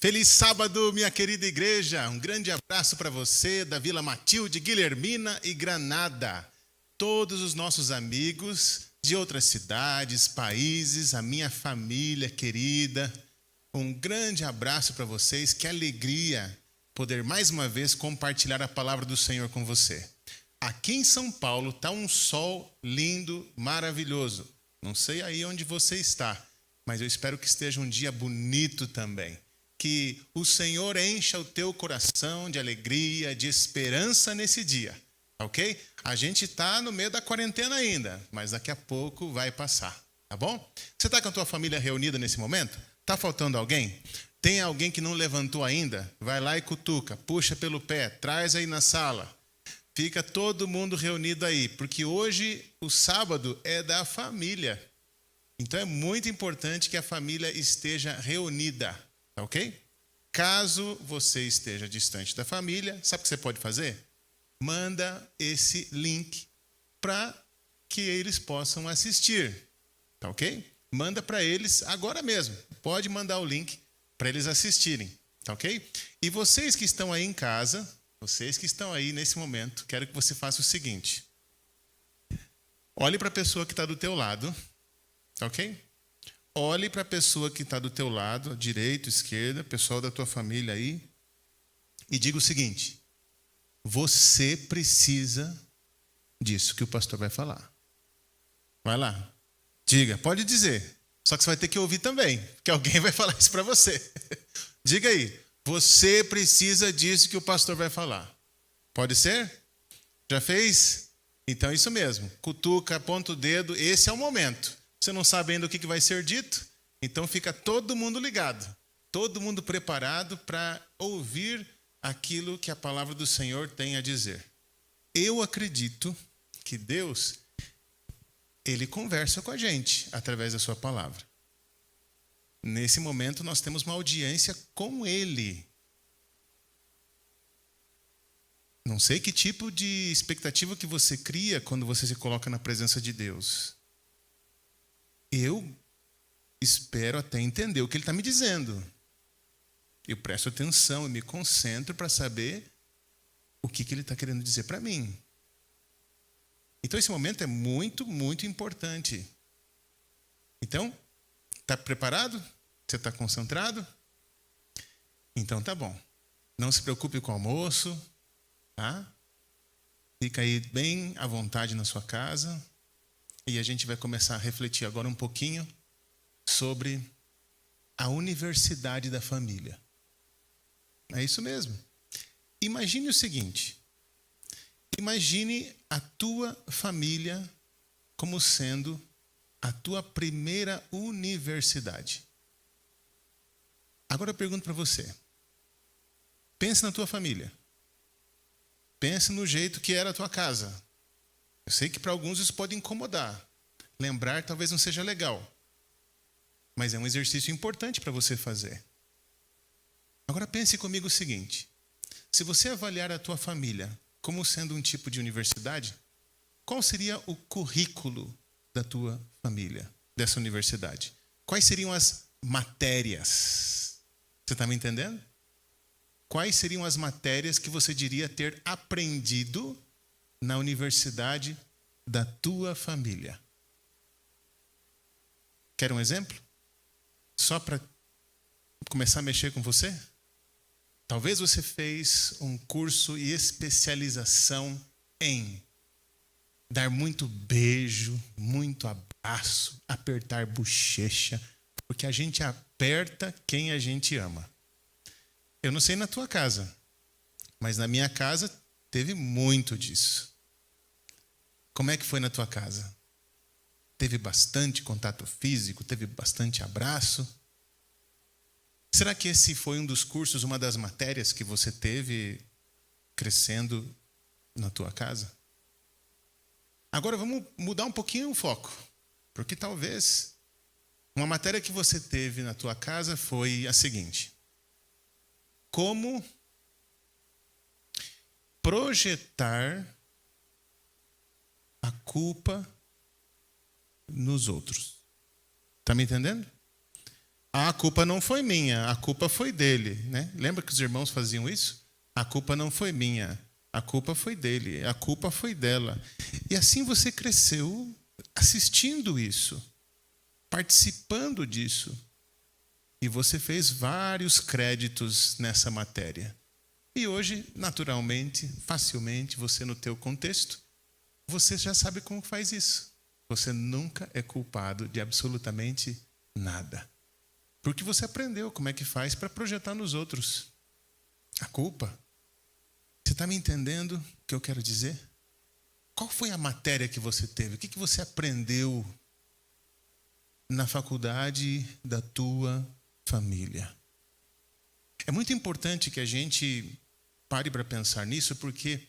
Feliz sábado, minha querida igreja. Um grande abraço para você da Vila Matilde, Guilhermina e Granada. Todos os nossos amigos de outras cidades, países, a minha família querida. Um grande abraço para vocês. Que alegria poder mais uma vez compartilhar a palavra do Senhor com você. Aqui em São Paulo está um sol lindo, maravilhoso. Não sei aí onde você está, mas eu espero que esteja um dia bonito também. Que o Senhor encha o teu coração de alegria, de esperança nesse dia, ok? A gente está no meio da quarentena ainda, mas daqui a pouco vai passar, tá bom? Você está com a tua família reunida nesse momento? Está faltando alguém? Tem alguém que não levantou ainda? Vai lá e cutuca, puxa pelo pé, traz aí na sala. Fica todo mundo reunido aí, porque hoje o sábado é da família. Então é muito importante que a família esteja reunida. Tá ok? Caso você esteja distante da família, sabe o que você pode fazer? Manda esse link para que eles possam assistir. Tá ok? Manda para eles agora mesmo. Pode mandar o link para eles assistirem. Tá ok? E vocês que estão aí em casa, vocês que estão aí nesse momento, quero que você faça o seguinte. Olhe para a pessoa que está do teu lado. Tá ok? Olhe para a pessoa que está do teu lado, direita, esquerda, pessoal da tua família aí, e diga o seguinte: você precisa disso que o pastor vai falar. Vai lá, diga, pode dizer, só que você vai ter que ouvir também, que alguém vai falar isso para você. Diga aí, você precisa disso que o pastor vai falar. Pode ser? Já fez? Então é isso mesmo, cutuca, aponta o dedo, esse é o momento. Você não sabe ainda o que vai ser dito? Então fica todo mundo ligado, todo mundo preparado para ouvir aquilo que a palavra do Senhor tem a dizer. Eu acredito que Deus, Ele conversa com a gente através da sua palavra. Nesse momento nós temos uma audiência com Ele. Não sei que tipo de expectativa que você cria quando você se coloca na presença de Deus. Eu espero até entender o que ele está me dizendo. Eu presto atenção, eu me concentro para saber o que ele está querendo dizer para mim. Então esse momento é muito, muito importante. Então, está preparado? Você está concentrado? Então tá bom. Não se preocupe com o almoço, tá? Fica aí bem à vontade na sua casa. E a gente vai começar a refletir agora um pouquinho sobre a universidade da família. É isso mesmo. Imagine o seguinte. Imagine a tua família como sendo a tua primeira universidade. Agora eu pergunto para você. Pense na tua família. Pense no jeito que era a tua casa. Eu sei que para alguns isso pode incomodar. Lembrar talvez não seja legal. Mas é um exercício importante para você fazer. Agora pense comigo o seguinte. Se você avaliar a tua família como sendo um tipo de universidade, qual seria o currículo da tua família, dessa universidade? Quais seriam as matérias? Você está me entendendo? Quais seriam as matérias que você diria ter aprendido na universidade da tua família? Quer um exemplo? Só para começar a mexer com você? Talvez você fez um curso e especialização em dar muito beijo, muito abraço, apertar bochecha, porque a gente aperta quem a gente ama. Eu não sei na tua casa, mas na minha casa teve muito disso. Como é que foi na tua casa? Teve bastante contato físico? Teve bastante abraço? Será que esse foi um dos cursos, uma das matérias que você teve crescendo na tua casa? Agora vamos mudar um pouquinho o foco. Porque talvez uma matéria que você teve na tua casa foi a seguinte. Como projetar a culpa nos outros. Está me entendendo? A culpa não foi minha, a culpa foi dele, né? Lembra que os irmãos faziam isso? A culpa não foi minha, a culpa foi dele, a culpa foi dela. E assim você cresceu assistindo isso, participando disso. E você fez vários créditos nessa matéria. E hoje, naturalmente, facilmente, você no teu contexto, você já sabe como faz isso. Você nunca é culpado de absolutamente nada. Porque você aprendeu como é que faz para projetar nos outros. A culpa. Você está me entendendo o que eu quero dizer? Qual foi a matéria que você teve? O que você aprendeu na faculdade da tua família? É muito importante que a gente pare para pensar nisso, porque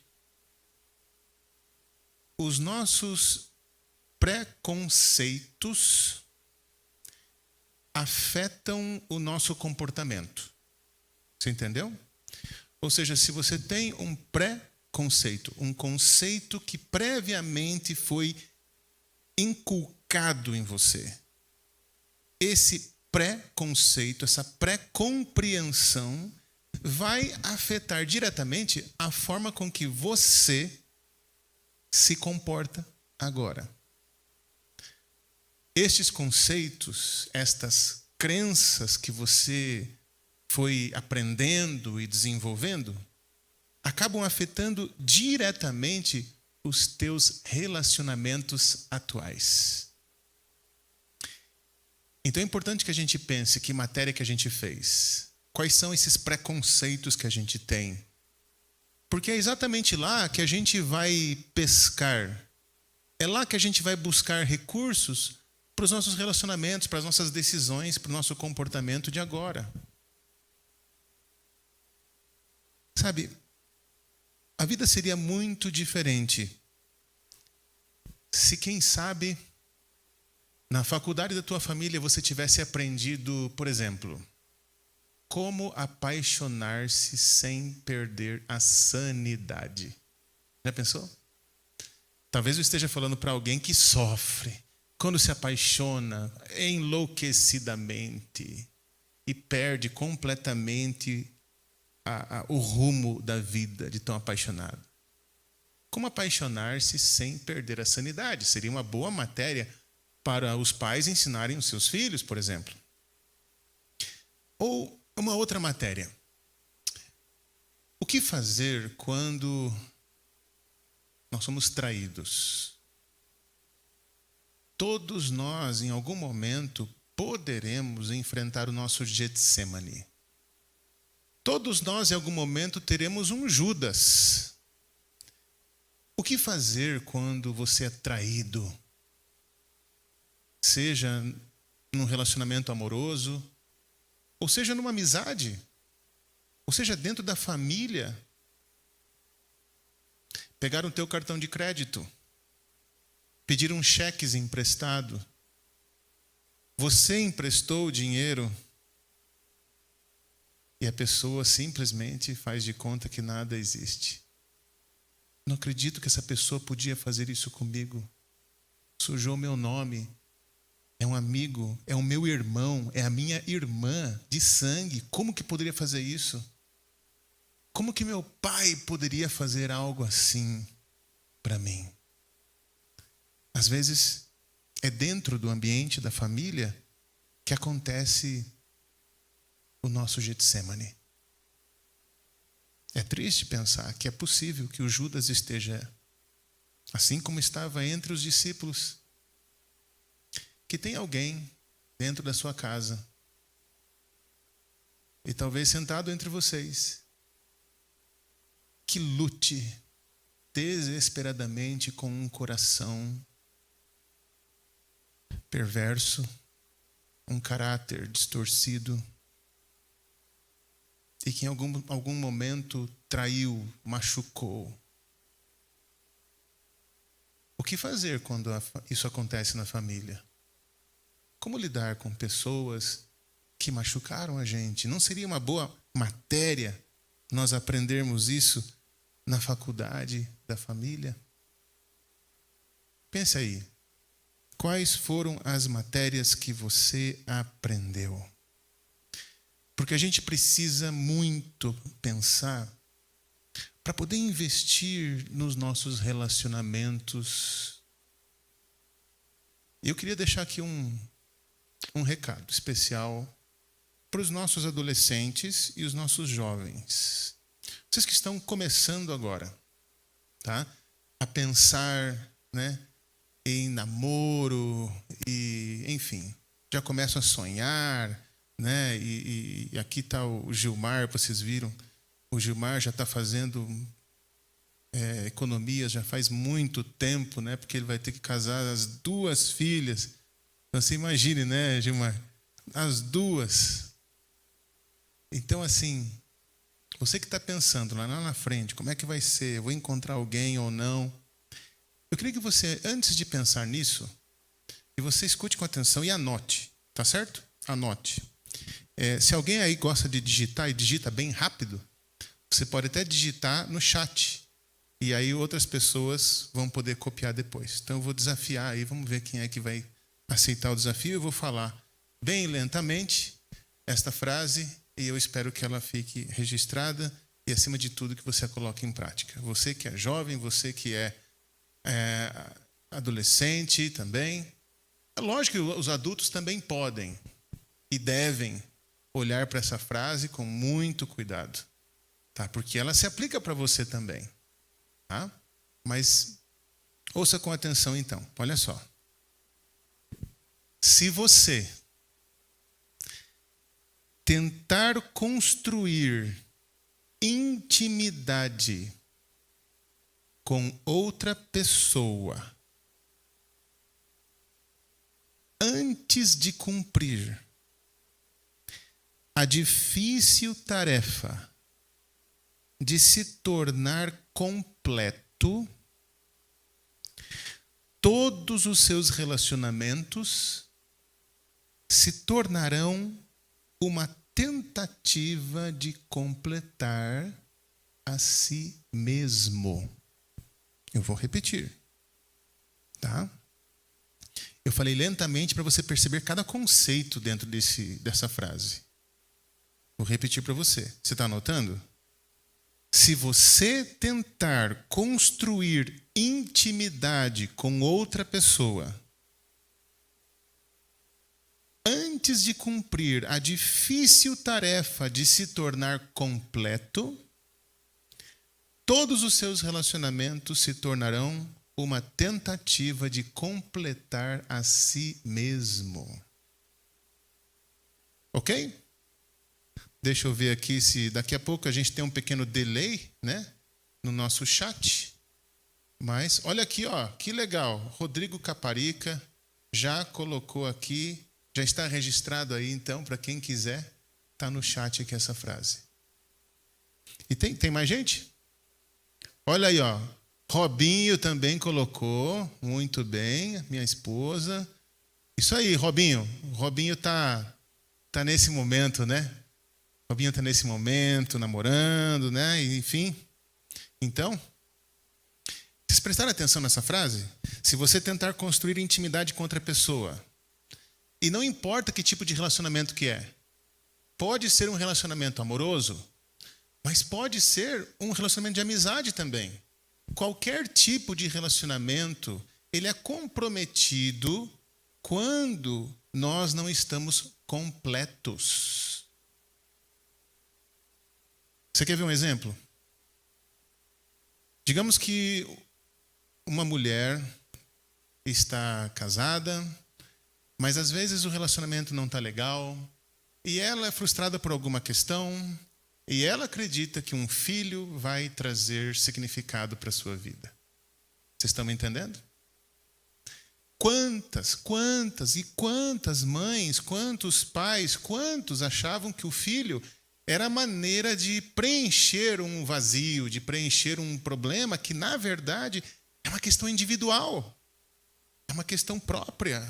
os nossos preconceitos afetam o nosso comportamento. Você entendeu? Ou seja, se você tem um preconceito, um conceito que previamente foi inculcado em você, esse preconceito, essa pré-compreensão vai afetar diretamente a forma com que você se comporta agora. Estes conceitos, estas crenças que você foi aprendendo e desenvolvendo, acabam afetando diretamente os teus relacionamentos atuais. Então é importante que a gente pense que matéria que a gente fez. Quais são esses preconceitos que a gente tem? Porque é exatamente lá que a gente vai pescar. É lá que a gente vai buscar recursos para os nossos relacionamentos, para as nossas decisões, para o nosso comportamento de agora. Sabe, a vida seria muito diferente se, quem sabe, na faculdade da tua família você tivesse aprendido, por exemplo, como apaixonar-se sem perder a sanidade. Já pensou? Talvez eu esteja falando para alguém que sofre quando se apaixona enlouquecidamente e perde completamente o rumo da vida de tão apaixonado. Como apaixonar-se sem perder a sanidade? Seria uma boa matéria para os pais ensinarem os seus filhos, por exemplo. Ou uma outra matéria. O que fazer quando nós somos traídos? Todos nós, em algum momento, poderemos enfrentar o nosso Getsemane. Todos nós, em algum momento, teremos um Judas. O que fazer quando você é traído? Seja num relacionamento amoroso, ou seja numa amizade, ou seja dentro da família. Pegaram o teu cartão de crédito, pediram cheques emprestado, você emprestou o dinheiro e a pessoa simplesmente faz de conta que nada existe. Não acredito que essa pessoa podia fazer isso comigo. Sujou meu nome. É um amigo, é o meu irmão, é a minha irmã de sangue. Como que poderia fazer isso? Como que meu pai poderia fazer algo assim para mim? Às vezes, é dentro do ambiente da família que acontece o nosso Getsemane. É triste pensar que é possível que o Judas esteja, assim como estava entre os discípulos, que tem alguém dentro da sua casa e talvez sentado entre vocês que lute desesperadamente com um coração perverso, um caráter distorcido e que em algum momento traiu, machucou. O que fazer quando isso acontece na família? Como lidar com pessoas que machucaram a gente? Não seria uma boa matéria nós aprendermos isso na faculdade da família? Pense aí. Quais foram as matérias que você aprendeu? Porque a gente precisa muito pensar para poder investir nos nossos relacionamentos. E eu queria deixar aqui um recado especial para os nossos adolescentes e os nossos jovens. Vocês que estão começando agora, tá? A pensar, né, em namoro e, enfim, já começam a sonhar, né? E aqui está o Gilmar, vocês viram? O Gilmar já está fazendo economias já faz muito tempo, né? Porque ele vai ter que casar as 2 filhas. Então, você imagine, né, Gilmar? As 2. Então, assim, você que está pensando lá na frente, como é que vai ser? Eu vou encontrar alguém ou não? Eu queria que você, antes de pensar nisso, que você escute com atenção e anote, tá certo? Anote. Se alguém aí gosta de digitar e digita bem rápido, você pode até digitar no chat. E aí outras pessoas vão poder copiar depois. Então eu vou desafiar aí, vamos ver quem é que vai aceitar o desafio. Eu vou falar bem lentamente esta frase e eu espero que ela fique registrada e, acima de tudo, que você a coloque em prática. Você que é jovem, você que é adolescente também. É lógico que os adultos também podem e devem olhar para essa frase com muito cuidado, tá? Porque ela se aplica para você também, tá? Mas ouça com atenção então. Olha só. Se você tentar construir intimidade com outra pessoa antes de cumprir a difícil tarefa de se tornar completo, todos os seus relacionamentos se tornarão uma tentativa de completar a si mesmo. Eu vou repetir, tá? Eu falei lentamente para você perceber cada conceito dentro dessa frase. Vou repetir para você. Você está anotando? Se você tentar construir intimidade com outra pessoa antes de cumprir a difícil tarefa de se tornar completo, todos os seus relacionamentos se tornarão uma tentativa de completar a si mesmo. Ok? Deixa eu ver aqui se daqui a pouco a gente tem um pequeno delay, né, no nosso chat. Mas olha aqui, ó, que legal. Rodrigo Caparica já colocou aqui, já está registrado aí, então, para quem quiser, está no chat aqui essa frase. E tem mais gente? Olha aí, ó. Robinho também colocou, muito bem, minha esposa. Isso aí, Robinho. O Robinho tá nesse momento, né? Robinho está nesse momento, namorando, né? Enfim. Então, vocês prestaram atenção nessa frase? Se você tentar construir intimidade com outra pessoa, e não importa que tipo de relacionamento que é, pode ser um relacionamento amoroso, mas pode ser um relacionamento de amizade também. Qualquer tipo de relacionamento, ele é comprometido quando nós não estamos completos. Você quer ver um exemplo? Digamos que uma mulher está casada, mas às vezes o relacionamento não está legal, e ela é frustrada por alguma questão, e ela acredita que um filho vai trazer significado para a sua vida. Vocês estão me entendendo? Quantas e quantas mães, quantos pais, quantos achavam que o filho era a maneira de preencher um vazio, de preencher um problema que, na verdade, é uma questão individual, é uma questão própria.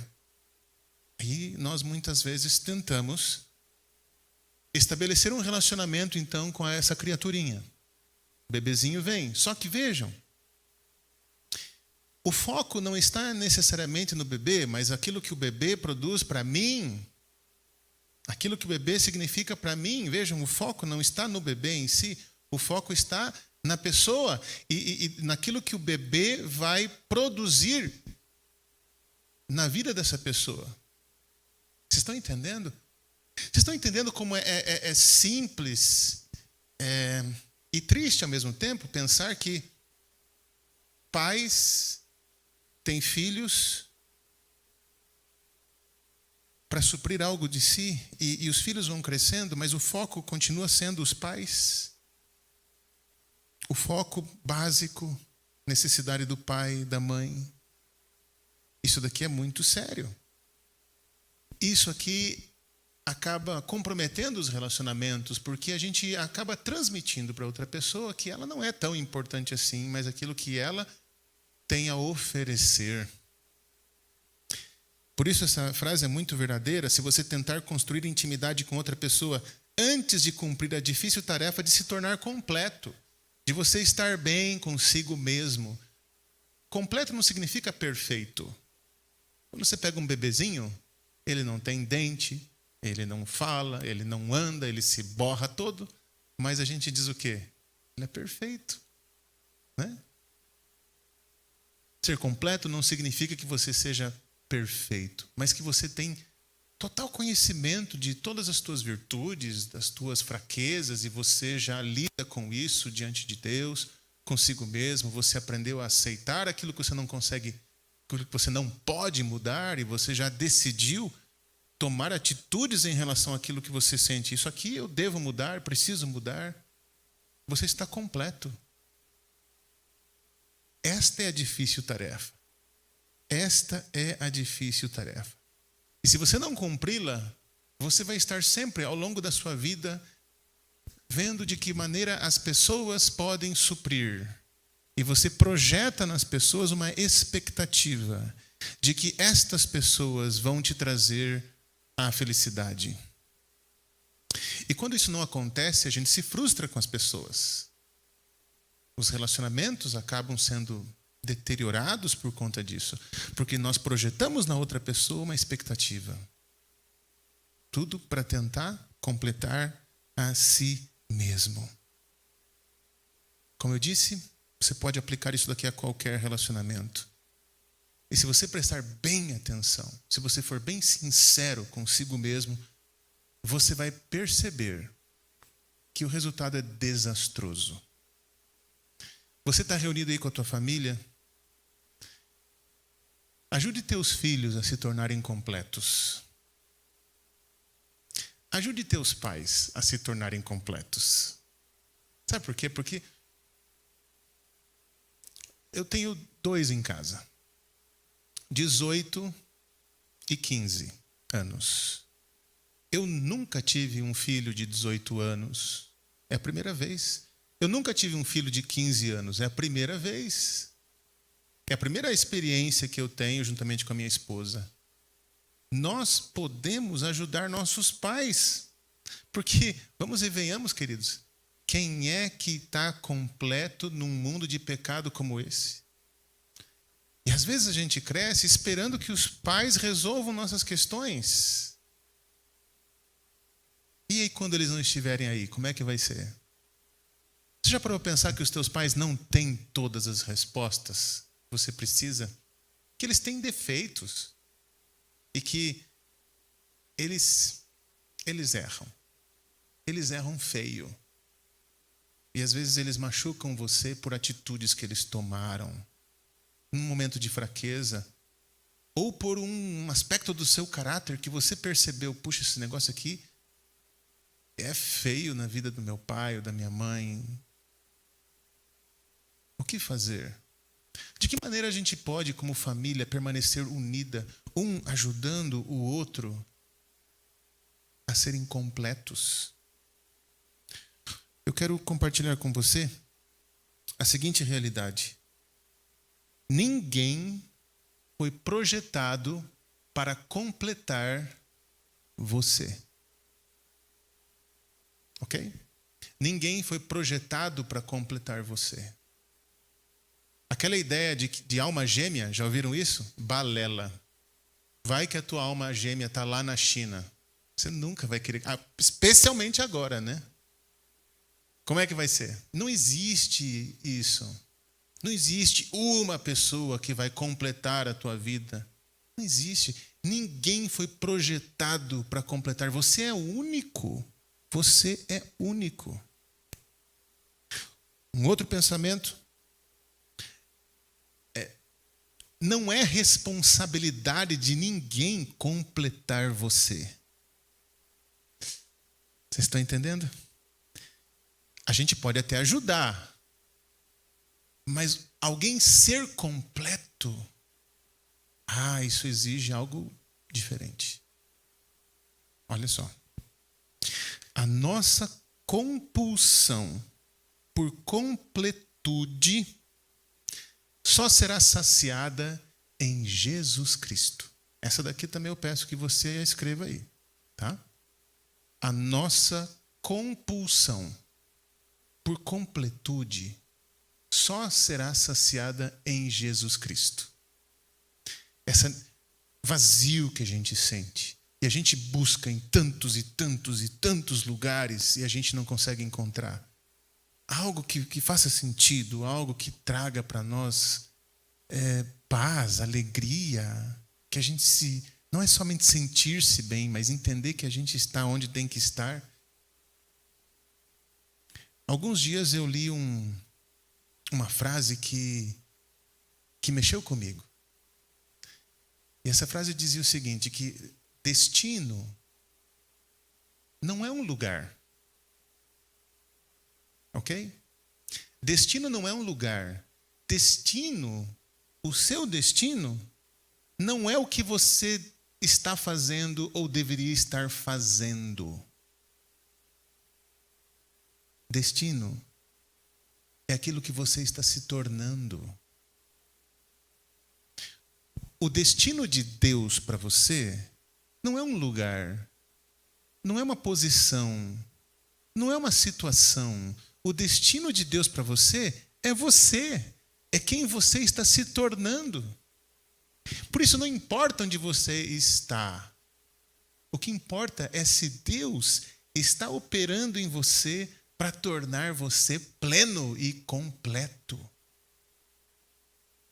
E nós, muitas vezes, tentamos estabelecer um relacionamento, então, com essa criaturinha. O bebezinho vem. Só que, vejam, o foco não está necessariamente no bebê, mas aquilo que o bebê produz para mim Aquilo que o bebê significa para mim, vejam, o foco não está no bebê em si, o foco está na pessoa e naquilo que o bebê vai produzir na vida dessa pessoa. Vocês estão entendendo? Vocês estão entendendo como é simples e triste ao mesmo tempo pensar que pais têm filhos para suprir algo de si e os filhos vão crescendo, mas o foco continua sendo os pais. O foco básico, necessidade do pai, da mãe. Isso daqui é muito sério. Isso aqui acaba comprometendo os relacionamentos, porque a gente acaba transmitindo para outra pessoa que ela não é tão importante assim, mas aquilo que ela tem a oferecer. Por isso essa frase é muito verdadeira. Se você tentar construir intimidade com outra pessoa antes de cumprir a difícil tarefa de se tornar completo, de você estar bem consigo mesmo. Completo não significa perfeito. Quando você pega um bebezinho, ele não tem dente, ele não fala, ele não anda, ele se borra todo, mas a gente diz o quê? Ele é perfeito, né? Ser completo não significa que você seja perfeito, mas que você tem total conhecimento de todas as tuas virtudes, das tuas fraquezas, e você já lida com isso diante de Deus, consigo mesmo. Você aprendeu a aceitar aquilo que você não consegue, aquilo que você não pode mudar, e você já decidiu tomar atitudes em relação àquilo que você sente. Isso aqui eu devo mudar, preciso mudar. Você está completo. Esta é a difícil tarefa. Esta é a difícil tarefa. E se você não cumpri-la, você vai estar sempre ao longo da sua vida vendo de que maneira as pessoas podem suprir. E você projeta nas pessoas uma expectativa de que estas pessoas vão te trazer a felicidade. E quando isso não acontece, a gente se frustra com as pessoas. Os relacionamentos acabam sendo deteriorados por conta disso, porque nós projetamos na outra pessoa uma expectativa. Tudo para tentar completar a si mesmo. Como eu disse, você pode aplicar isso daqui a qualquer relacionamento. E se você prestar bem atenção, se você for bem sincero consigo mesmo, você vai perceber que o resultado é desastroso. Você está reunido aí com a tua família? Ajude teus filhos a se tornarem completos. Ajude teus pais a se tornarem completos. Sabe por quê? Porque eu tenho 2 em casa. 18 e 15 anos. Eu nunca tive um filho de 18 anos. É a primeira vez. Eu nunca tive um filho de 15 anos. É a primeira vez. É a primeira experiência que eu tenho juntamente com a minha esposa. Nós podemos ajudar nossos pais. Porque, vamos e venhamos, queridos, quem é que está completo num mundo de pecado como esse? E às vezes a gente cresce esperando que os pais resolvam nossas questões. E aí quando eles não estiverem aí, como é que vai ser? Você já parou para pensar que os teus pais não têm todas as respostas que você precisa? Que eles têm defeitos. E que eles erram. Eles erram feio. E às vezes eles machucam você por atitudes que eles tomaram. Num momento de fraqueza. Ou por um aspecto do seu caráter que você percebeu. Puxa, esse negócio aqui é feio na vida do meu pai ou da minha mãe. O que fazer? De que maneira a gente pode, como família, permanecer unida, um ajudando o outro a serem completos? Eu quero compartilhar com você a seguinte realidade. Ninguém foi projetado para completar você. Ok? Ninguém foi projetado para completar você. Aquela ideia de alma gêmea, já ouviram isso? Balela. Vai que a tua alma gêmea está lá na China. Você nunca vai querer, especialmente agora, né? Como é que vai ser? Não existe isso. Não existe uma pessoa que vai completar a tua vida. Não existe. Ninguém foi projetado para completar. Você é único. Você é único. Um outro pensamento não é responsabilidade de ninguém completar você. Vocês estão entendendo? A gente pode até ajudar, mas alguém ser completo, isso exige algo diferente. Olha só. A nossa compulsão por completude só será saciada em Jesus Cristo. Essa daqui também eu peço que você escreva aí, tá? A nossa compulsão por completude só será saciada em Jesus Cristo. Esse vazio que a gente sente, e a gente busca em tantos e tantos e tantos lugares e a gente não consegue encontrar algo que faça sentido, algo que traga para nós paz, alegria, que a gente não é somente sentir-se bem, mas entender que a gente está onde tem que estar. Alguns dias eu li uma frase que mexeu comigo. E essa frase dizia o seguinte, que destino não é um lugar. Ok? Destino não é um lugar. Destino, o seu destino, não é o que você está fazendo ou deveria estar fazendo. Destino é aquilo que você está se tornando. O destino de Deus para você não é um lugar, não é uma posição, não é uma situação. O destino de Deus para você, é quem você está se tornando. Por isso não importa onde você está. O que importa é se Deus está operando em você para tornar você pleno e completo.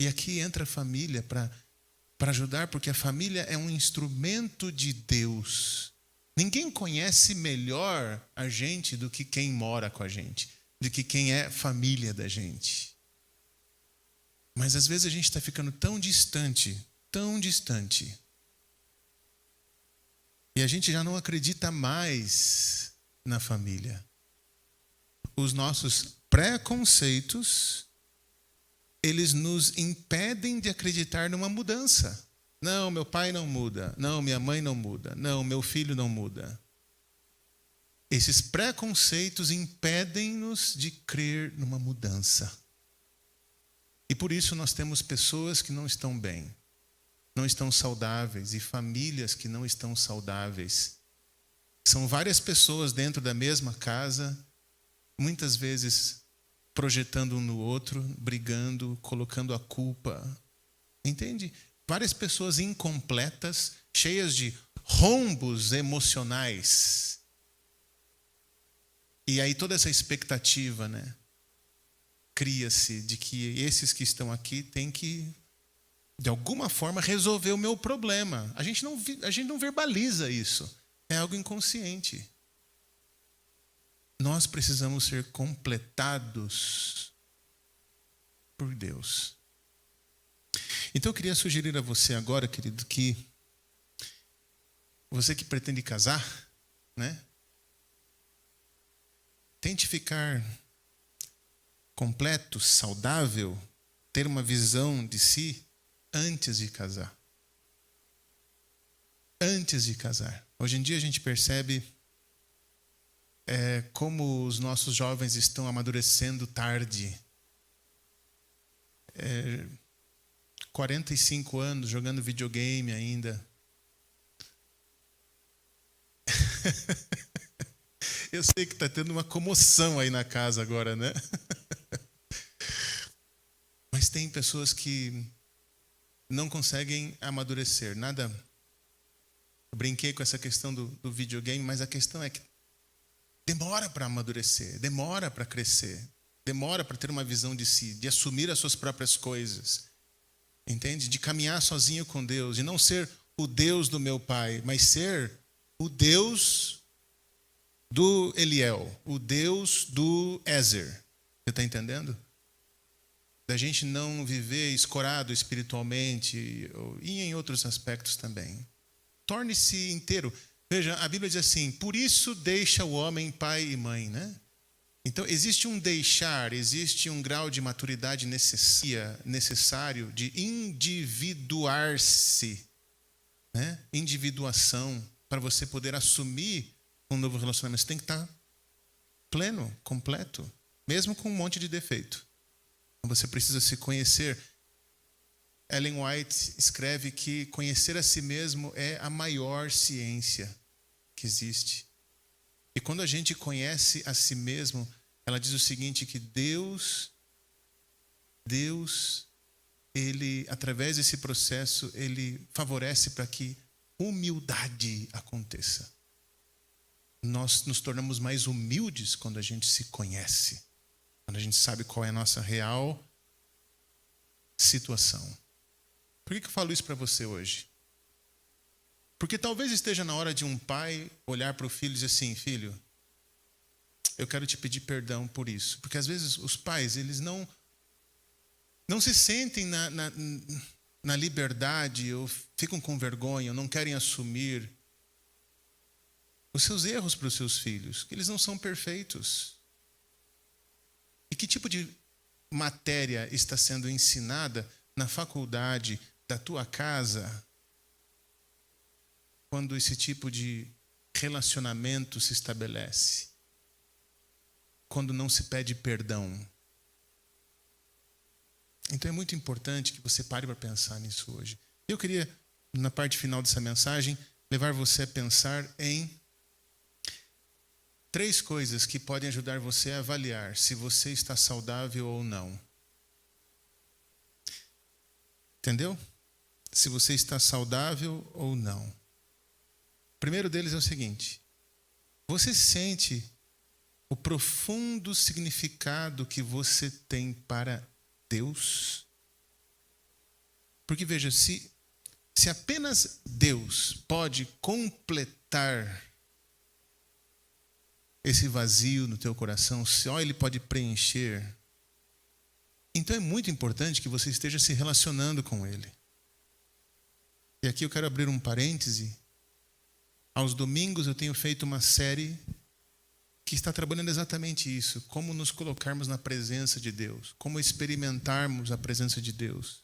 E aqui entra a família para ajudar, porque a família é um instrumento de Deus. Ninguém conhece melhor a gente do que quem mora com a gente, do que quem é família da gente. Mas às vezes a gente está ficando tão distante, e a gente já não acredita mais na família. Os nossos preconceitos, eles nos impedem de acreditar numa mudança. Não, meu pai não muda. Não, minha mãe não muda. Não, meu filho não muda. Esses preconceitos impedem-nos de crer numa mudança. E por isso nós temos pessoas que não estão bem, não estão saudáveis, e famílias que não estão saudáveis. São várias pessoas dentro da mesma casa, muitas vezes projetando um no outro, brigando, colocando a culpa. Entende? Várias pessoas incompletas, cheias de rombos emocionais. E aí toda essa expectativa, né, cria-se de que esses que estão aqui têm que, de alguma forma, resolver o meu problema. A gente não verbaliza isso. É algo inconsciente. Nós precisamos ser completados por Deus. Então eu queria sugerir a você agora, querido, que você que pretende casar, né, tente ficar completo, saudável, ter uma visão de si antes de casar. Antes de casar. Hoje em dia a gente percebe como os nossos jovens estão amadurecendo tarde. 45 anos jogando videogame ainda. Eu sei que está tendo uma comoção aí na casa agora, né? Mas tem pessoas que não conseguem amadurecer. Eu brinquei com essa questão do videogame, mas a questão é que demora para amadurecer, demora para crescer, demora para ter uma visão de si, de assumir as suas próprias coisas, entende? De caminhar sozinho com Deus, de não ser o Deus do meu pai, mas ser o Deus do Eliel, o Deus do Ézer. Você está entendendo? Da gente não viver escorado espiritualmente e em outros aspectos também. Torne-se inteiro. Veja, a Bíblia diz assim, por isso deixa o homem pai e mãe, né? Então, existe um deixar, existe um grau de maturidade necessário de individuar-se, né? Individuação, para você poder assumir um novo relacionamento. Você tem que estar pleno, completo, mesmo com um monte de defeito. Você precisa se conhecer. Ellen White escreve que conhecer a si mesmo é a maior ciência que existe. E quando a gente conhece a si mesmo, ela diz o seguinte, que Deus, ele, através desse processo, ele favorece para que humildade aconteça. Nós nos tornamos mais humildes quando a gente se conhece, quando a gente sabe qual é a nossa real situação. Por que eu falo isso para você hoje? Porque talvez esteja na hora de um pai olhar para o filho e dizer assim, filho, eu quero te pedir perdão por isso. Porque às vezes os pais, eles não se sentem na liberdade, ou ficam com vergonha, ou não querem assumir os seus erros para os seus filhos, que eles não são perfeitos. E que tipo de matéria está sendo ensinada na faculdade da tua casa quando esse tipo de relacionamento se estabelece? Quando não se pede perdão? Então é muito importante que você pare para pensar nisso hoje. Eu queria, na parte final dessa mensagem, levar você a pensar em 3 coisas que podem ajudar você a avaliar se você está saudável ou não. Entendeu? Se você está saudável ou não. O primeiro deles é o seguinte: você sente o profundo significado que você tem para Deus? Porque veja, se apenas Deus pode completar esse vazio no teu coração, só Ele pode preencher, então é muito importante que você esteja se relacionando com Ele. E aqui eu quero abrir um parêntese. Aos domingos eu tenho feito uma série que está trabalhando exatamente isso, como nos colocarmos na presença de Deus, como experimentarmos a presença de Deus,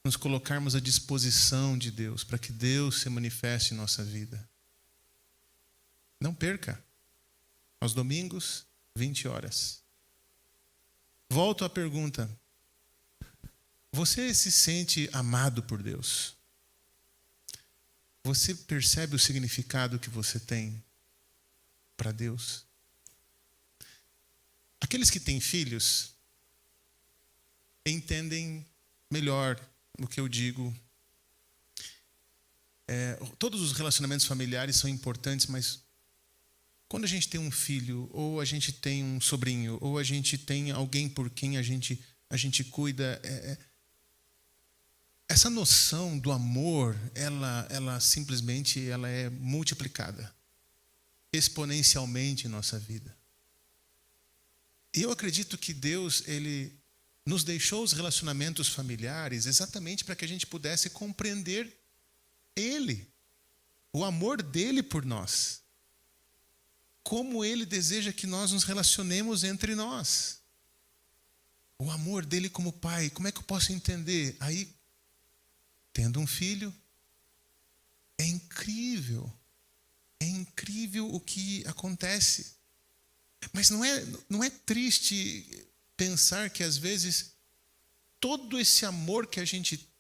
nos colocarmos à disposição de Deus, para que Deus se manifeste em nossa vida. Não perca, aos domingos, 20 horas. Volto à pergunta, você se sente amado por Deus? Você percebe o significado que você tem para Deus? Aqueles que têm filhos entendem melhor o que eu digo. Todos os relacionamentos familiares são importantes, mas quando a gente tem um filho, ou a gente tem um sobrinho, ou a gente tem alguém por quem a gente cuida, essa noção do amor, ela simplesmente é multiplicada exponencialmente em nossa vida. E eu acredito que Deus, Ele nos deixou os relacionamentos familiares exatamente para que a gente pudesse compreender Ele, o amor dEle por nós. Como Ele deseja que nós nos relacionemos entre nós. O amor dEle como Pai, como é que eu posso entender? Aí, tendo um filho, é incrível o que acontece. Mas não é triste pensar que às vezes todo esse amor que a gente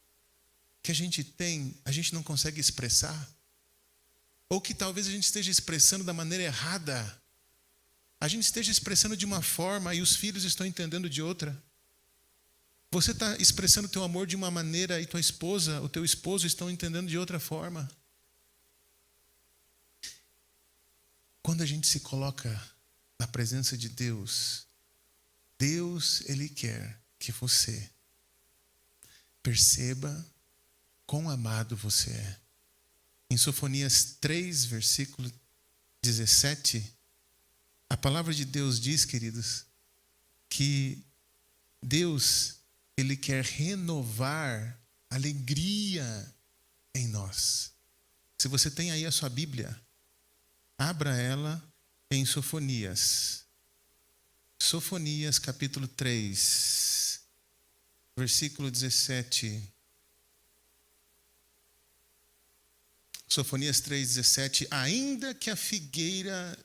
tem, a gente não consegue expressar? Ou que talvez a gente esteja expressando da maneira errada. A gente esteja expressando de uma forma e os filhos estão entendendo de outra. Você está expressando o teu amor de uma maneira e tua esposa, o teu esposo estão entendendo de outra forma. quando a gente se coloca na presença de Deus, Deus, Ele quer que você perceba quão amado você é. Em Sofonias 3, versículo 17, a palavra de Deus diz, queridos, que Deus, Ele quer renovar alegria em nós. Se você tem aí a sua Bíblia, abra ela em Sofonias. Sofonias capítulo 3, versículo 17. Sofonias 3,17. Ainda que a figueira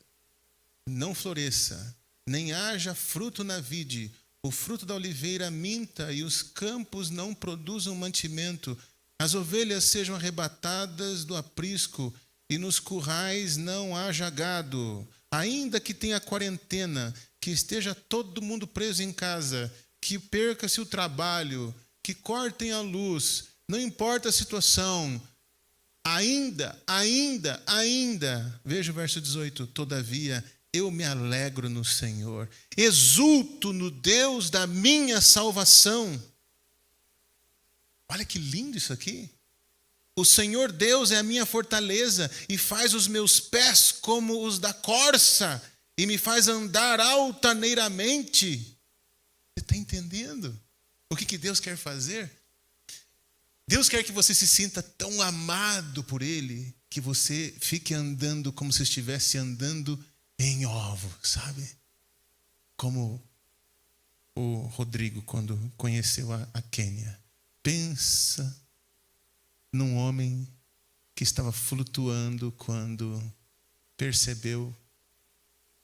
não floresça, nem haja fruto na vide, o fruto da oliveira minta e os campos não produzam mantimento, as ovelhas sejam arrebatadas do aprisco e nos currais não haja gado, ainda que tenha quarentena, que esteja todo mundo preso em casa, que perca-se o trabalho, que cortem a luz, não importa a situação, ainda, veja o verso 18, todavia eu me alegro no Senhor, exulto no Deus da minha salvação. Olha que lindo isso aqui. O Senhor Deus é a minha fortaleza e faz os meus pés como os da corça e me faz andar altaneiramente. Você está entendendo o que Deus quer fazer? Deus quer que você se sinta tão amado por Ele que você fique andando como se estivesse andando em ovo, sabe? Como o Rodrigo quando conheceu a Quênia. Pensa num homem que estava flutuando quando percebeu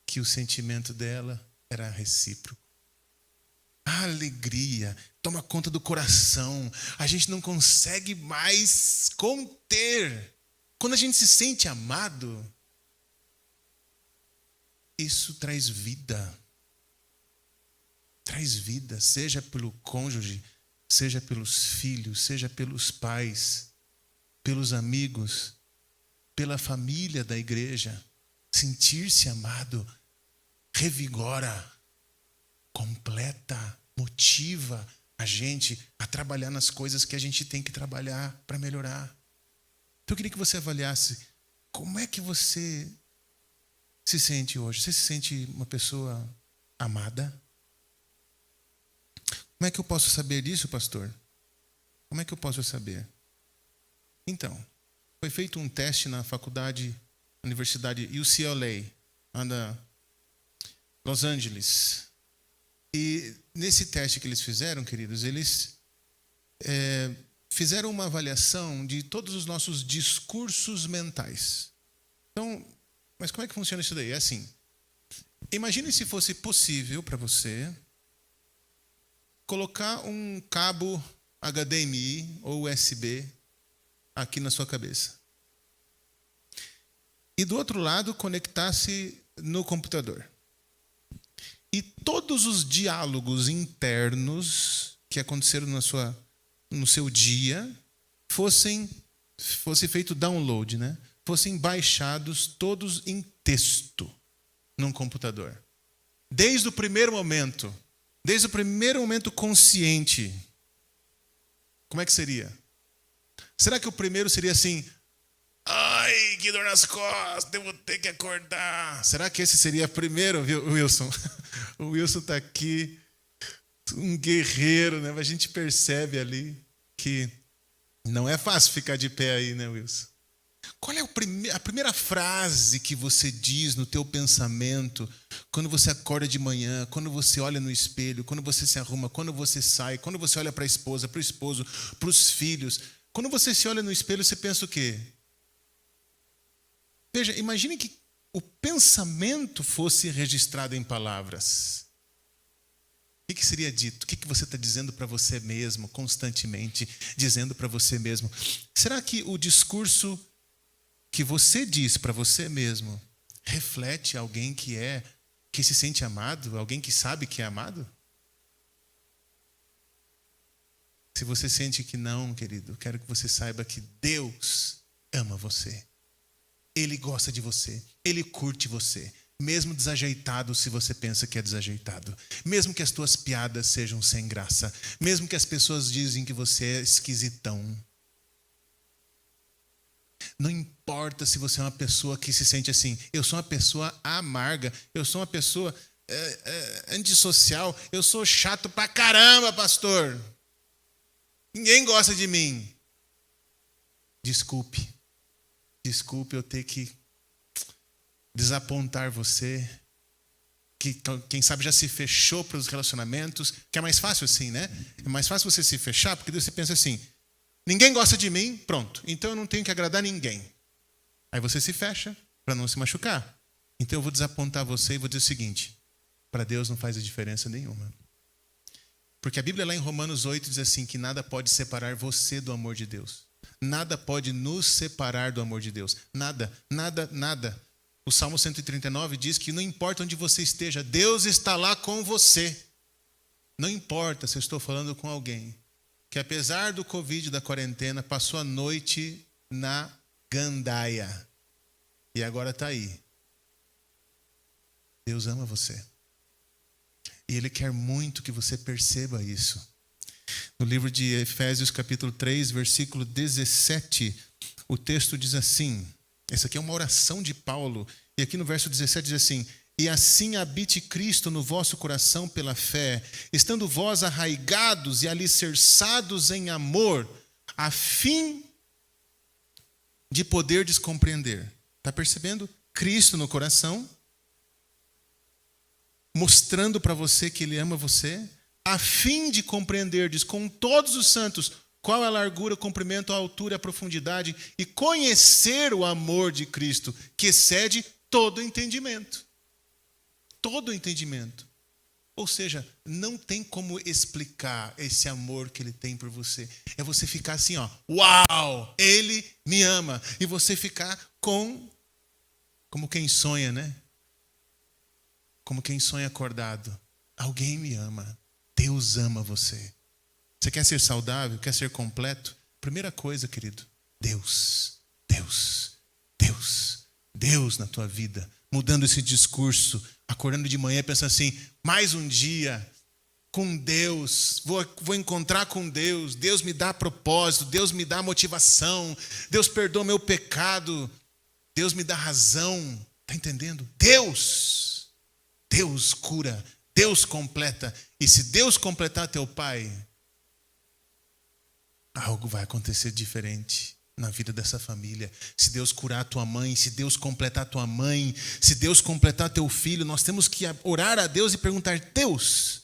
que o sentimento dela era recíproco. A alegria toma conta do coração. A gente não consegue mais conter. Quando a gente se sente amado, isso traz vida. Traz vida, seja pelo cônjuge, seja pelos filhos, seja pelos pais, pelos amigos, pela família da igreja. Sentir-se amado revigora, completa, motiva a gente a trabalhar nas coisas que a gente tem que trabalhar para melhorar. Então eu queria que você avaliasse como é que você se sente hoje. Você se sente uma pessoa amada? Como é que eu posso saber disso, pastor? Como é que eu posso saber? Então, foi feito um teste na faculdade, Universidade UCLA, lá na Los Angeles. E nesse teste que eles fizeram, queridos, eles fizeram uma avaliação de todos os nossos discursos mentais. Então, mas como é que funciona isso daí? É assim, imagine se fosse possível para você colocar um cabo HDMI ou USB aqui na sua cabeça. E do outro lado conectasse no computador. E todos os diálogos internos que aconteceram no seu dia fosse feito download, né? Fossem baixados todos em texto num computador. Desde o primeiro momento consciente. Como é que seria? Será que o primeiro seria assim: ai, que dor nas costas, eu vou ter que acordar. Será que esse seria primeiro, Wilson? O Wilson está aqui, um guerreiro, né? A gente percebe ali que não é fácil ficar de pé aí, né, Wilson? Qual é a primeira frase que você diz no teu pensamento quando você acorda de manhã, quando você olha no espelho, quando você se arruma, quando você sai, quando você olha para a esposa, para o esposo, para os filhos? Quando você se olha no espelho, você pensa o quê? Veja, imagine que o pensamento fosse registrado em palavras. O que seria dito? O que você está dizendo para você mesmo, constantemente dizendo para você mesmo? Será que o discurso que você diz para você mesmo reflete alguém que se sente amado, alguém que sabe que é amado? Se você sente que não, querido, quero que você saiba que Deus ama você. Ele gosta de você. Ele curte você. Mesmo desajeitado, se você pensa que é desajeitado. Mesmo que as tuas piadas sejam sem graça. Mesmo que as pessoas dizem que você é esquisitão. Não importa se você é uma pessoa que se sente assim. Eu sou uma pessoa amarga. Eu sou uma pessoa antissocial. Eu sou chato pra caramba, pastor. Ninguém gosta de mim. Desculpe eu ter que desapontar você, que quem sabe já se fechou para os relacionamentos, que é mais fácil assim, né? É mais fácil você se fechar, porque você pensa assim, ninguém gosta de mim, pronto, então eu não tenho que agradar ninguém. Aí você se fecha para não se machucar. Então eu vou desapontar você e vou dizer o seguinte, para Deus não faz diferença nenhuma. Porque a Bíblia lá em Romanos 8 diz assim, que nada pode separar você do amor de Deus. Nada pode nos separar do amor de Deus. Nada, nada, nada. O Salmo 139 diz que não importa onde você esteja, Deus está lá com você. Não importa se eu estou falando com alguém que apesar do Covid, da quarentena, passou a noite na gandaia. E agora está aí. Deus ama você. E Ele quer muito que você perceba isso. No livro de Efésios, capítulo 3, versículo 17, o texto diz assim, essa aqui é uma oração de Paulo, e aqui no verso 17 diz assim, e assim habite Cristo no vosso coração pela fé, estando vós arraigados e alicerçados em amor, a fim de poderdes compreender. Está percebendo? Cristo no coração, mostrando para você que Ele ama você, a fim de compreenderdes com todos os santos qual é a largura, o comprimento, a altura e a profundidade, e conhecer o amor de Cristo, que excede todo entendimento. Todo entendimento. Ou seja, não tem como explicar esse amor que Ele tem por você. É você ficar assim, ó, uau, Ele me ama. E você ficar como quem sonha, né? Como quem sonha acordado. Alguém me ama. Deus ama você. Você quer ser saudável? Quer ser completo? Primeira coisa, querido, Deus. Deus. Deus. Deus na tua vida. Mudando esse discurso. Acordando de manhã pensando assim, mais um dia com Deus. Vou encontrar com Deus. Deus me dá propósito. Deus me dá motivação. Deus perdoa meu pecado. Deus me dá razão. Está entendendo? Deus. Deus cura. Deus completa. E se Deus completar teu pai, algo vai acontecer diferente na vida dessa família. Se Deus curar a tua mãe, se Deus completar a tua mãe, se Deus completar teu filho, nós temos que orar a Deus e perguntar, Deus,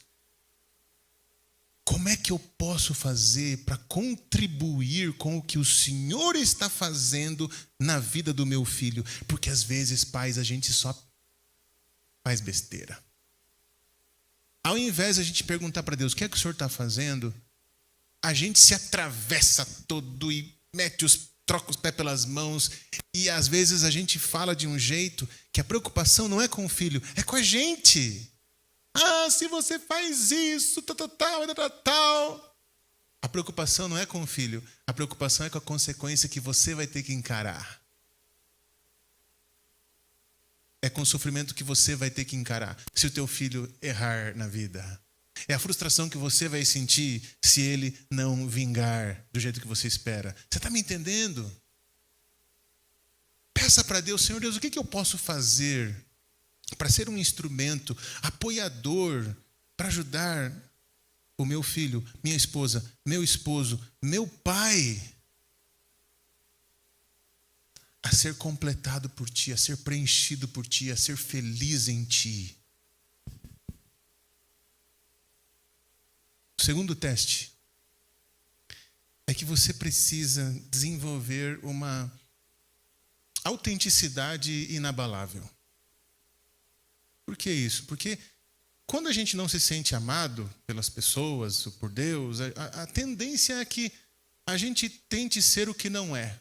como é que eu posso fazer para contribuir com o que o Senhor está fazendo na vida do meu filho? Porque às vezes, pais, a gente só faz besteira. Ao invés de a gente perguntar para Deus, o que é que o Senhor está fazendo? A gente se atravessa todo e troca os pés pelas mãos. E às vezes a gente fala de um jeito que a preocupação não é com o filho, é com a gente. Ah, se você faz isso, tal. A preocupação não é com o filho, a preocupação é com a consequência que você vai ter que encarar. É com o sofrimento que você vai ter que encarar se o teu filho errar na vida. É a frustração que você vai sentir se ele não vingar do jeito que você espera. Você está me entendendo? Peça para Deus, Senhor Deus, o que eu posso fazer para ser um instrumento apoiador para ajudar o meu filho, minha esposa, meu esposo, meu pai a ser completado por Ti, a ser preenchido por Ti, a ser feliz em Ti. O segundo teste é que você precisa desenvolver uma autenticidade inabalável. Por que isso? Porque quando a gente não se sente amado pelas pessoas ou por Deus, a tendência é que a gente tente ser o que não é.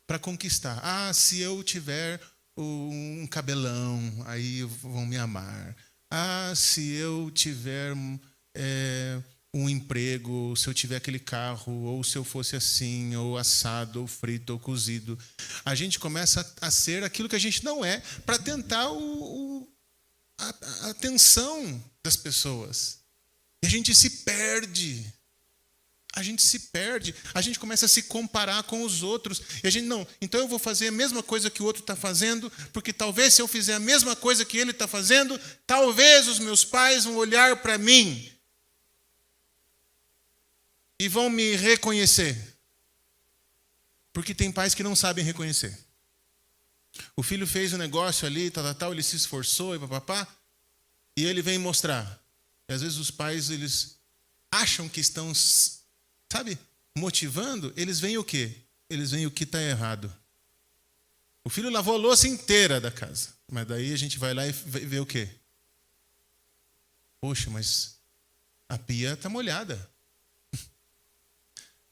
Para conquistar. Ah, se eu tiver um cabelão, aí vão me amar. Ah, se eu tiver um emprego, se eu tiver aquele carro, ou se eu fosse assim, ou assado, ou frito, ou cozido. A gente começa a ser aquilo que a gente não é, para tentar a atenção das pessoas. E a gente se perde. A gente começa a se comparar com os outros. E a gente, não, então eu vou fazer a mesma coisa que o outro está fazendo, porque talvez se eu fizer a mesma coisa que ele está fazendo, talvez os meus pais vão olhar para mim e vão me reconhecer. Porque tem pais que não sabem reconhecer. O filho fez um negócio ali, tal, ele se esforçou e papapá, e ele vem mostrar. E às vezes os pais, eles acham que estão, sabe, motivando, eles veem o quê? Eles veem o que está errado. O filho lavou a louça inteira da casa, mas daí a gente vai lá e vê o quê? Poxa, mas a pia está molhada.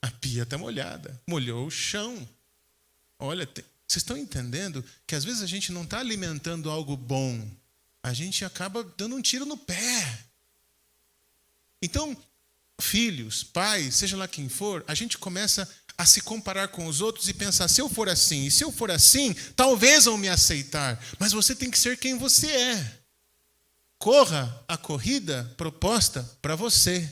A pia está molhada, molhou o chão. Olha, vocês estão entendendo que às vezes a gente não está alimentando algo bom, a gente acaba dando um tiro no pé. Então, filhos, pais, seja lá quem for, a gente começa a se comparar com os outros e pensar, se eu for assim, e se eu for assim, talvez vão me aceitar. Mas você tem que ser quem você é. Corra a corrida proposta para você.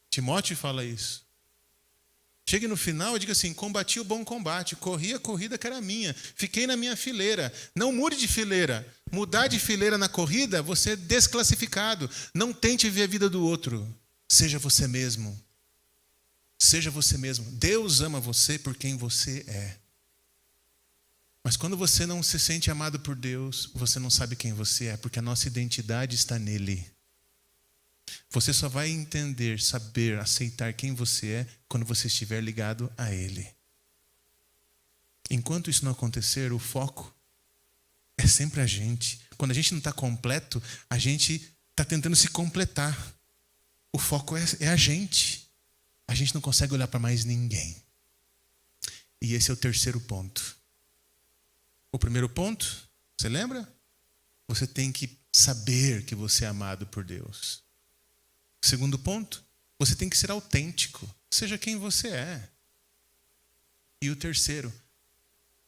Timóteo fala isso. Chegue no final e diga assim, combati o bom combate, corri a corrida que era minha, fiquei na minha fileira. Não mude de fileira. Mudar de fileira na corrida, você é desclassificado. Não tente ver a vida do outro. Seja você mesmo. Seja você mesmo. Deus ama você por quem você é. Mas quando você não se sente amado por Deus, você não sabe quem você é, porque a nossa identidade está nele. Você só vai entender, saber, aceitar quem você é quando você estiver ligado a Ele. Enquanto isso não acontecer, o foco é sempre a gente. Quando a gente não está completo, a gente está tentando se completar. O foco é a gente. A gente não consegue olhar para mais ninguém. E esse é o terceiro ponto. O primeiro ponto, você lembra? Você tem que saber que você é amado por Deus. Segundo ponto, você tem que ser autêntico, seja quem você é. E o terceiro,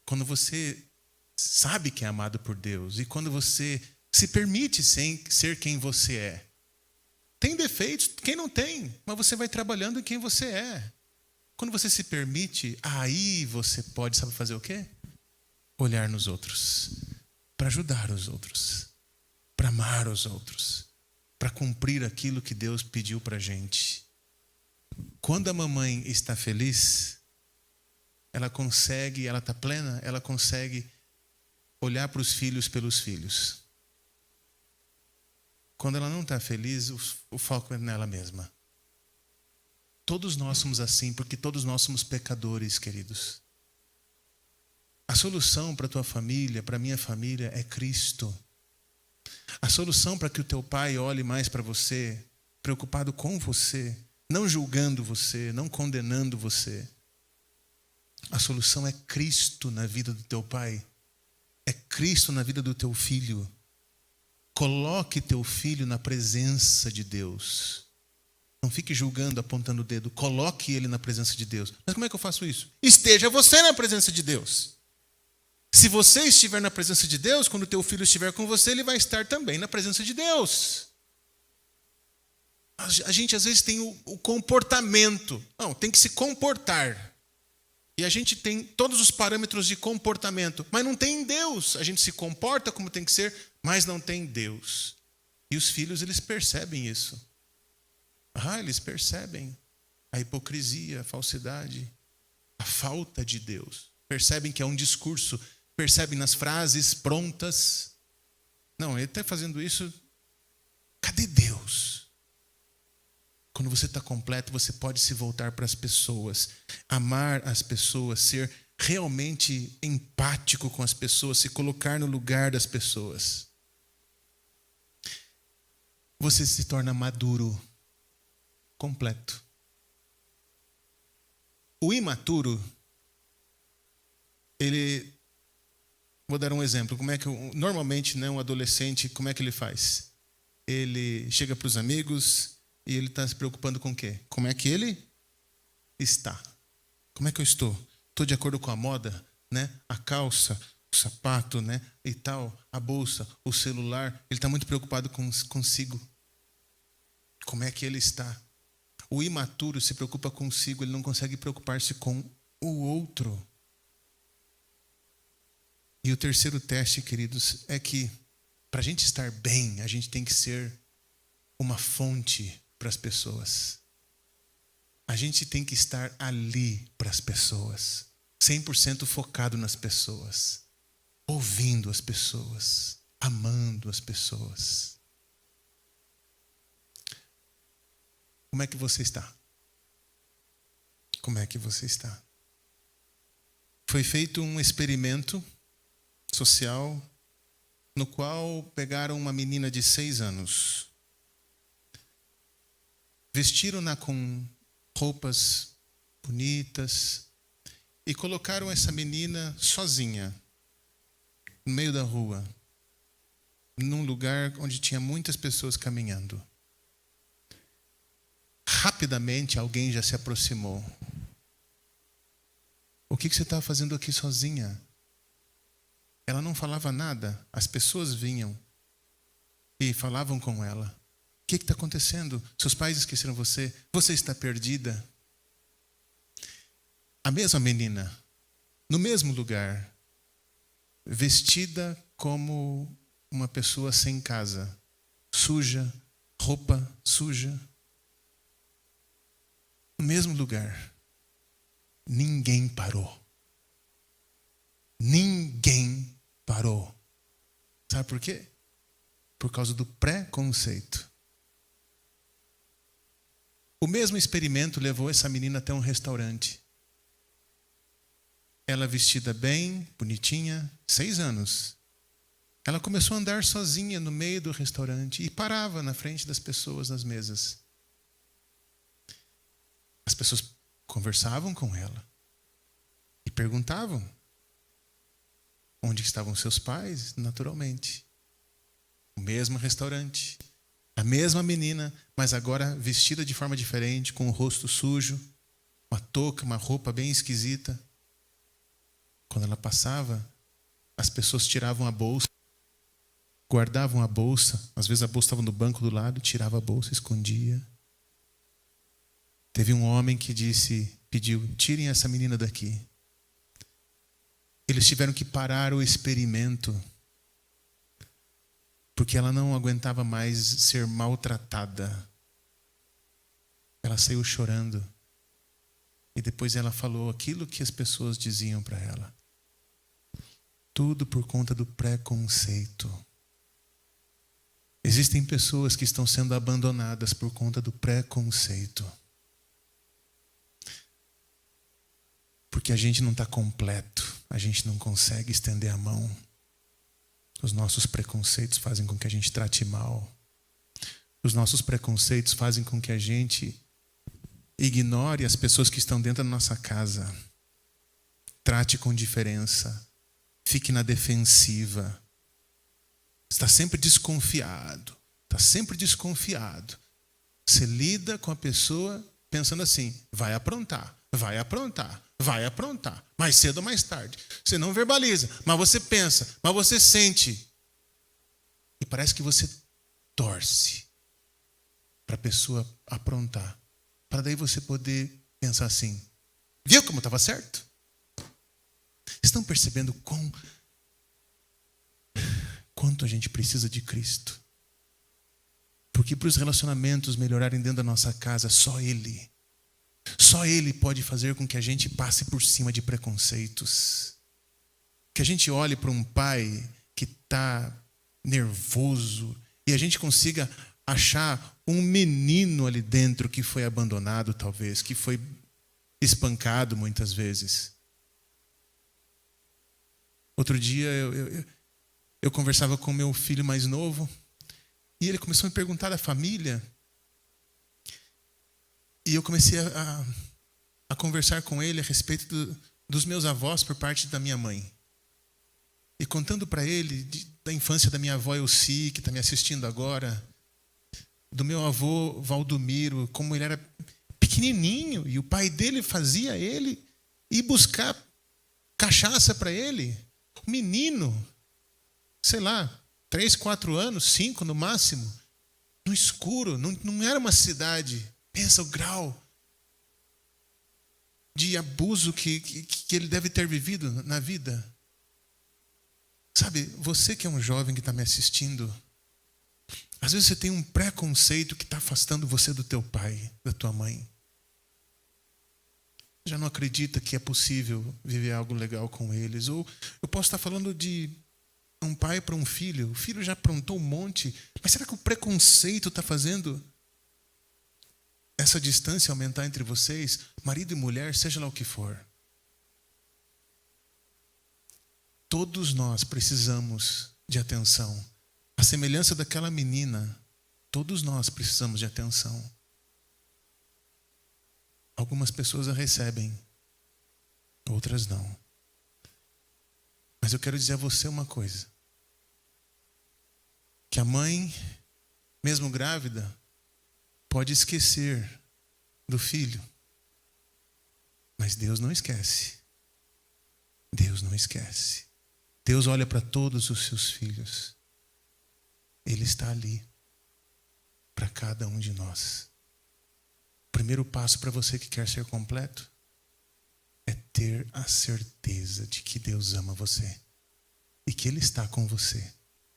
quando você sabe que é amado por Deus e quando você se permite ser quem você é. Tem defeitos, quem não tem, mas você vai trabalhando em quem você é. Quando você se permite, aí você pode, sabe fazer o quê? Olhar nos outros, para ajudar os outros, para amar os outros, para cumprir aquilo que Deus pediu para a gente. Quando a mamãe está feliz, ela está plena, ela consegue olhar para os filhos pelos filhos. Quando ela não está feliz, o foco é nela mesma. Todos nós somos assim, porque todos nós somos pecadores, queridos. A solução para a tua família, para a minha família, é Cristo. A solução para que o teu pai olhe mais para você, preocupado com você, não julgando você, não condenando você. A solução é Cristo na vida do teu pai. É Cristo na vida do teu filho. Coloque teu filho na presença de Deus. Não fique julgando, apontando o dedo. Coloque ele na presença de Deus. Mas como é que eu faço isso? Esteja você na presença de Deus. Se você estiver na presença de Deus, quando o teu filho estiver com você, ele vai estar também na presença de Deus. A gente às vezes tem o comportamento. Não, tem que se comportar. E a gente tem todos os parâmetros de comportamento, mas não tem Deus. A gente se comporta como tem que ser, mas não tem Deus. E os filhos, eles percebem isso. Eles percebem a hipocrisia, a falsidade, a falta de Deus. Percebem que é um discurso, percebem nas frases prontas. Não, ele está fazendo isso. Cadê Deus? Quando você está completo, você pode se voltar para as pessoas, amar as pessoas, ser realmente empático com as pessoas, se colocar no lugar das pessoas. Você se torna maduro, completo. O imaturo, vou dar um exemplo, como é que normalmente, um adolescente, como é que ele faz? ele chega para os amigos e ele está se preocupando com o quê? Como é que ele está? Como é que eu estou? Estou de acordo com a moda, né? A calça, o sapato, né? E tal, a bolsa, o celular. Ele está muito preocupado consigo. Como é que ele está? O imaturo se preocupa consigo, ele não consegue preocupar-se com o outro. E o terceiro teste, queridos, é que para a gente estar bem, a gente tem que ser uma fonte para as pessoas. A gente tem que estar ali para as pessoas, 100% focado nas pessoas, ouvindo as pessoas, amando as pessoas. Como é que você está? Como é que você está? Foi feito um experimento social no qual pegaram uma menina de 6 anos, vestiram-na com roupas bonitas e colocaram essa menina sozinha no meio da rua, num lugar onde tinha muitas pessoas caminhando. Rapidamente alguém já se aproximou. O que você está fazendo aqui sozinha? Ela não falava nada. As pessoas vinham e falavam com ela. O que está acontecendo? Seus pais esqueceram você? Você está perdida? A mesma menina, no mesmo lugar, vestida como uma pessoa sem casa, suja, roupa suja. No mesmo lugar, ninguém parou. Ninguém parou. Sabe por quê? Por causa do preconceito. O mesmo experimento levou essa menina até um restaurante. Ela vestida bem, bonitinha, 6 anos. Ela começou a andar sozinha no meio do restaurante e parava na frente das pessoas nas mesas. As pessoas conversavam com ela e perguntavam onde estavam seus pais, naturalmente. O mesmo restaurante, a mesma menina, mas agora vestida de forma diferente, com o rosto sujo, uma touca, uma roupa bem esquisita. Quando ela passava, as pessoas tiravam a bolsa, guardavam a bolsa, às vezes a bolsa estava no banco do lado, tirava a bolsa, escondia. Teve um homem que pediu, tirem essa menina daqui. Eles tiveram que parar o experimento, porque ela não aguentava mais ser maltratada. Ela saiu chorando. E depois ela falou aquilo que as pessoas diziam para ela. Tudo por conta do preconceito. Existem pessoas que estão sendo abandonadas por conta do preconceito. Porque a gente não está completo. A gente não consegue estender a mão. Os nossos preconceitos fazem com que a gente trate mal. Os nossos preconceitos fazem com que a gente ignore as pessoas que estão dentro da nossa casa. Trate com diferença. Fique na defensiva. Está sempre desconfiado. Está sempre desconfiado. Você lida com a pessoa pensando assim, vai aprontar, vai aprontar, vai aprontar. Mais cedo ou mais tarde. Você não verbaliza, mas você pensa, mas você sente. E parece que você torce para a pessoa aprontar. Para daí você poder pensar assim, viu como estava certo? Estão percebendo quanto a gente precisa de Cristo? Porque para os relacionamentos melhorarem dentro da nossa casa, só Ele pode fazer com que a gente passe por cima de preconceitos. Que a gente olhe para um pai que está nervoso e a gente consiga achar um menino ali dentro que foi abandonado talvez, que foi espancado muitas vezes. Outro dia eu conversava com meu filho mais novo e ele começou a me perguntar da família. E eu comecei a conversar com ele a respeito dos meus avós por parte da minha mãe. E contando para ele da infância da minha avó Elci, que está me assistindo agora, do meu avô Valdomiro, como ele era pequenininho e o pai dele fazia ele ir buscar cachaça para ele. Um menino, sei lá, 3, 4 anos, 5 no máximo, no escuro, não era uma cidade. Pensa o grau de abuso que ele deve ter vivido na vida. Sabe, você que é um jovem que está me assistindo, às vezes você tem um preconceito que está afastando você do teu pai, da tua mãe. Já não acredita que é possível viver algo legal com eles. Ou eu posso estar falando de um pai para um filho. O filho já aprontou um monte. Mas será que o preconceito está fazendo essa distância aumentar entre vocês? Marido e mulher, seja lá o que for. Todos nós precisamos de atenção. A semelhança daquela menina, todos nós precisamos de atenção. Algumas pessoas a recebem, outras não. Mas eu quero dizer a você uma coisa. Que a mãe, mesmo grávida, pode esquecer do filho. Mas Deus não esquece. Deus não esquece. Deus olha para todos os seus filhos. Ele está ali para cada um de nós. O primeiro passo para você que quer ser completo é ter a certeza de que Deus ama você e que Ele está com você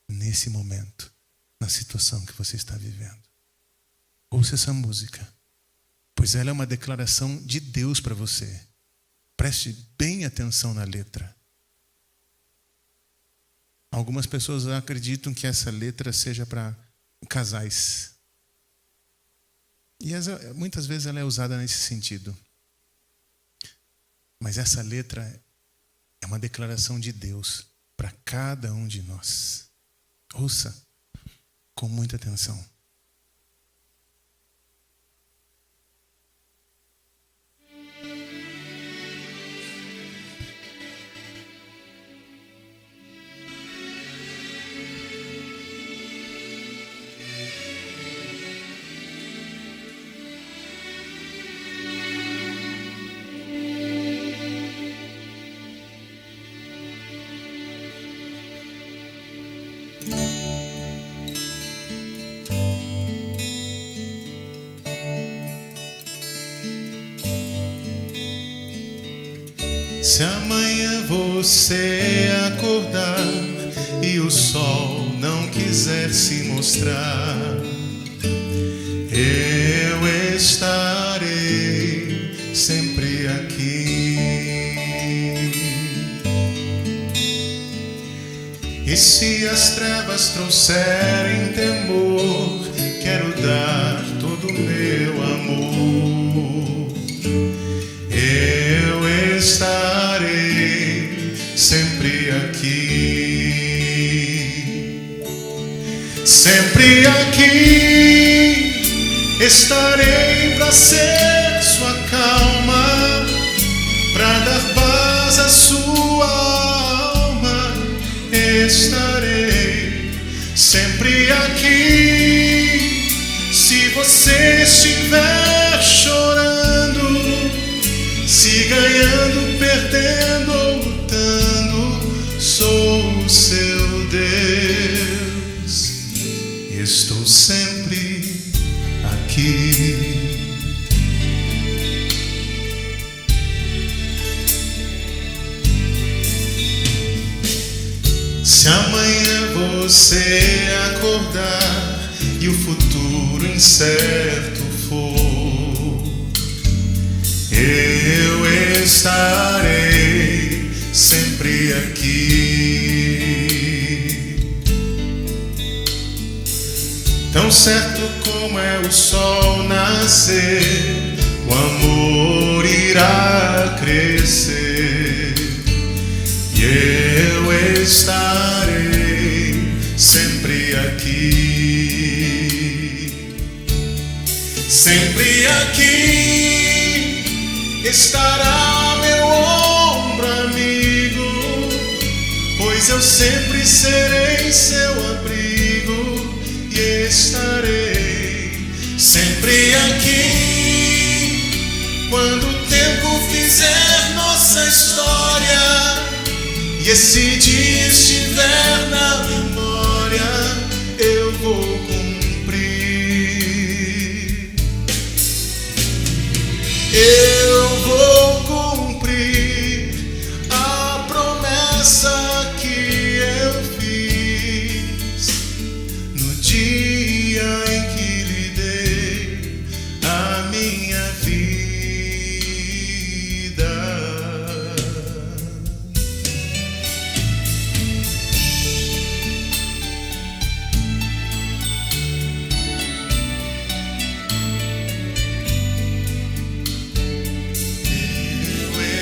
nesse momento, na situação que você está vivendo. Ouça essa música, pois ela é uma declaração de Deus para você. Preste bem atenção na letra. Algumas pessoas acreditam que essa letra seja para casais. E muitas vezes ela é usada nesse sentido. Mas essa letra é uma declaração de Deus para cada um de nós. Ouça com muita atenção. Se amanhã você acordar e o sol não quiser se mostrar, eu estarei sempre aqui. E se as trevas trouxerem temor, quero dar todo o meu amor. Eu estarei sempre aqui. Sempre aqui estarei para ser sua calma, para dar paz à sua alma. Estarei sempre aqui. Se você estiver chorando, se ganhando, perdendo ou lutando, sou o seu Deus. Estou sempre aqui. Se amanhã você acordar e o futuro incerto for, eu estarei sempre aqui. Tão certo como é o sol nascer, o amor irá crescer. E eu estarei sempre aqui. Sempre aqui estará meu ombro amigo, pois eu sempre serei seu abrigo e estarei sempre aqui, quando o tempo fizer nossa história e esse dia estiver na memória, eu vou cumprir. Eu vou cumprir a promessa que eu fiz no dia em que lhe dei a minha vida.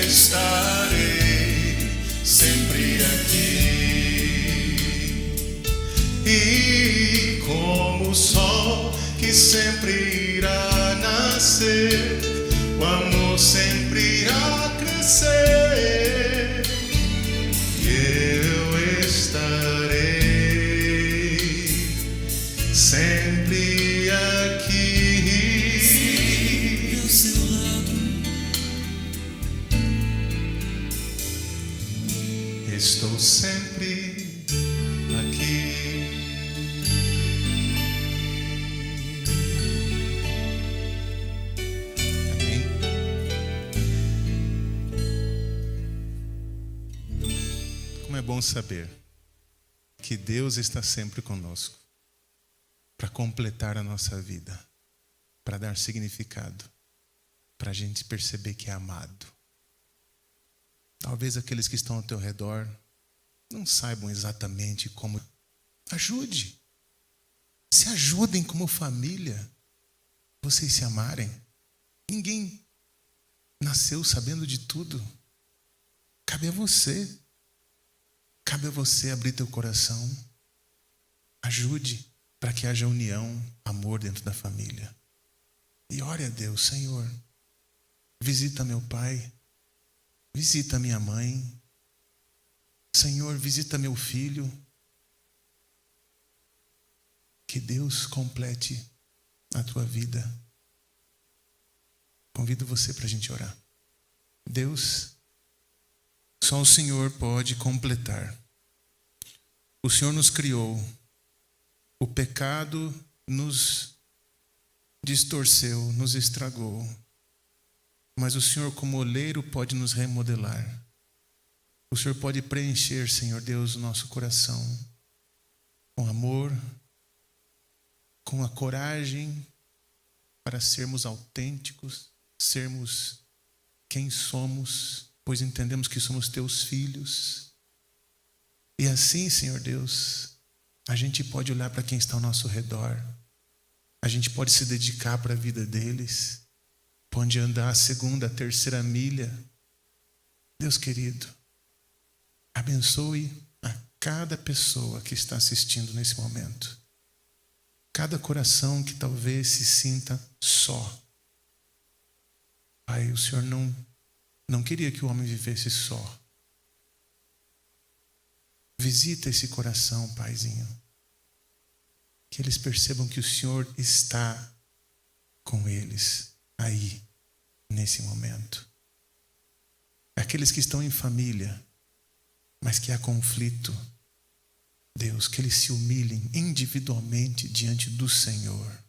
Estarei sempre aqui, e como o sol que sempre irá nascer, o amor sempre irá crescer, e eu estarei sempre aqui. Sempre ao seu lado. Estou sempre aqui. Amém? Como é bom saber que Deus está sempre conosco para completar a nossa vida, para dar significado, para a gente perceber que é amado. Talvez aqueles que estão ao teu redor não saibam exatamente como. Ajude. Se ajudem como família. Vocês se amarem. Ninguém nasceu sabendo de tudo. Cabe a você. Cabe a você abrir teu coração. Ajude para que haja união, amor dentro da família. E ore a Deus, Senhor, visita meu pai. Visita minha mãe. Senhor, visita meu filho. Que Deus complete a tua vida. Convido você para a gente orar. Deus, só o Senhor pode completar. O Senhor nos criou. O pecado nos distorceu, nos estragou. Mas o Senhor, como oleiro, pode nos remodelar. O Senhor pode preencher, Senhor Deus, o nosso coração com amor, com a coragem para sermos autênticos, sermos quem somos, pois entendemos que somos teus filhos. E assim, Senhor Deus, a gente pode olhar para quem está ao nosso redor, a gente pode se dedicar para a vida deles, pode andar a segunda, a terceira milha. Deus querido, abençoe a cada pessoa que está assistindo nesse momento. Cada coração que talvez se sinta só. Pai, o Senhor não queria que o homem vivesse só. Visita esse coração, Paizinho. Que eles percebam que o Senhor está com eles aí, nesse momento. Aqueles que estão em família, mas que há conflito, Deus, que eles se humilhem individualmente diante do Senhor.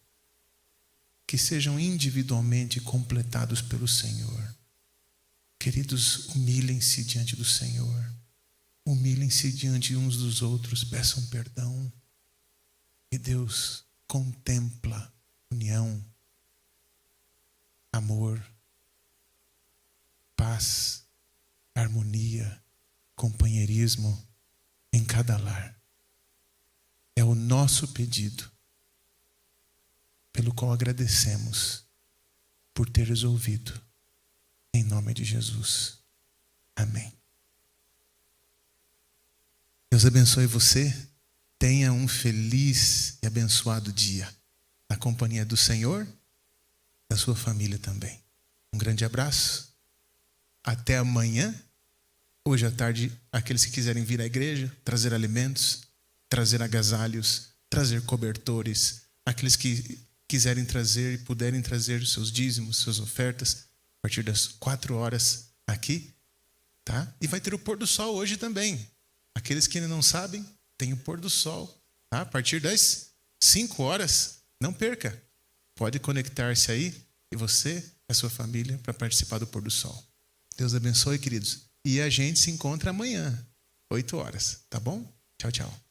Que sejam individualmente completados pelo Senhor. Queridos, humilhem-se diante do Senhor. Humilhem-se diante uns dos outros, peçam perdão. E Deus contempla união, amor, paz, harmonia, companheirismo em cada lar. É o nosso pedido, pelo qual agradecemos por teres ouvido. Em nome de Jesus. Amém. Deus abençoe você. Tenha um feliz e abençoado dia na companhia do Senhor, da sua família também. Um grande abraço. Até amanhã. Hoje à tarde, aqueles que quiserem vir à igreja, trazer alimentos, trazer agasalhos, trazer cobertores, aqueles que quiserem trazer e puderem trazer os seus dízimos, suas ofertas, a partir das 4 horas aqui, tá? E vai ter o pôr do sol hoje também. Aqueles que ainda não sabem, tem o pôr do sol, tá? A partir das 5 horas, não perca. Pode conectar-se aí, e você, a sua família, para participar do pôr do sol. Deus abençoe, queridos. E a gente se encontra amanhã, 8 horas, tá bom? Tchau, tchau.